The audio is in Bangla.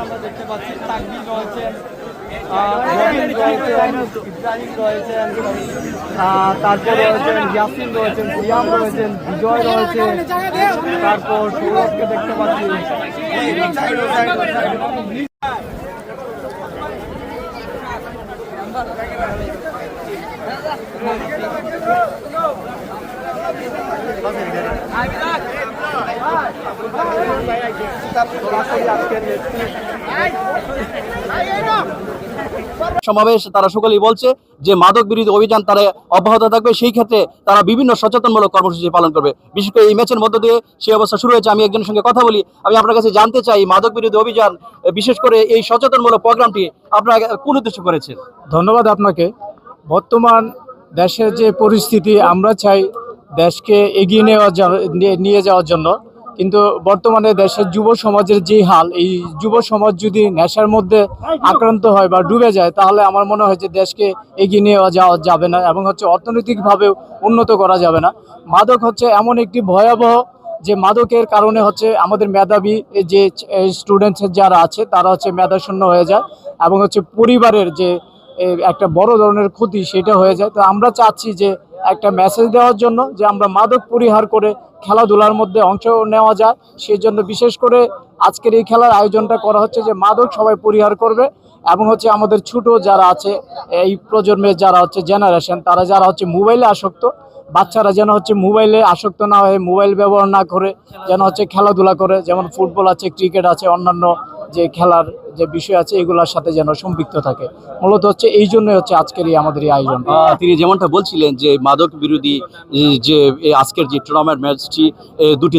আমরা দেখতে পাচ্ছি তাকবীর রয়েছেন, রবিন রয়েছেন, ইব্রাহিম রয়েছেন, তারপর রয়েছেন ইয়াসিন রয়েছেন, সিয়াম রয়েছেন, বিজয় রয়েছে, তারপর সৌরভকে দেখতে পাচ্ছি। সমাবেশ তারা সকলেই বলছে যে মাদক বিরোধী অভিযান তারা অব্যাহত থাকবে, সেই ক্ষেত্রে তারা বিভিন্ন সচেতনমূলক কর্মসূচি পালন করবে। বিশেষ করে এই ম্যাচের মধ্য দিয়ে সেই অবস্থা শুরু হয়েছে। আমি একজনের সঙ্গে কথা বলি, আমি আপনার কাছে জানতে চাই মাদক বিরোধী অভিযান বিশেষ করে এই সচেতনমূলক প্রোগ্রামটি আপনারা কোন উদ্দেশ্য করেছেন? ধন্যবাদ আপনাকে। বর্তমান দেশের যে পরিস্থিতি, আমরা চাই দেশকে এগিয়ে নিয়ে যাওয়ার জন্য, কিন্তু বর্তমানে দেশের যুব সমাজের যে হাল, এই যুব সমাজ যদি নেশার মধ্যে আক্রান্ত হয় বা ডুবে যায়, তাহলে আমার মনে হয় যে দেশকে এগিয়ে নিয়ে যাওয়া যাবে না এবং অর্থনৈতিকভাবেও উন্নত করা যাবে না। মাদক হচ্ছে এমন একটি ভয়াবহ, যে মাদকের কারণে আমাদের মেধাবী যে স্টুডেন্টস যারা আছে তারা মেধাশূন্য হয়ে যায় এবং পরিবারের যে একটা বড় ধরনের ক্ষতি সেটা হয়ে যায়। তো আমরা চাচ্ছি যে একটা মেসেজ দেওয়ার জন্য যে আমরা মাদক পরিহার করে খেলাধুলার মধ্যে অংশ নেওয়া যায়, সেই জন্য বিশেষ করে আজকের এই খেলার আয়োজনটা করা হচ্ছে যে মাদক সবাই পরিহার করবে এবং আমাদের ছোট যারা আছে, এই প্রজন্মের যারা জেনারেশন, তারা যারা মোবাইলে আসক্ত, বাচ্চারা যেন মোবাইলে আসক্ত না হয়ে, মোবাইল ব্যবহার না করে যেন খেলাধুলা করে, যেমন ফুটবল আছে, ক্রিকেট আছে, অন্যান্য যে খেলার যে বিষয় আছে এগুলোর সাথে যেন সম্পৃক্ত থাকে। মূলত এই জন্যই আজকের আমাদের এই আয়োজন। তিনি যেমনটা বলছিলেন যে মাদক বিরোধী যে আজকের যে টুর্নামেন্ট ম্যাচটি দুটি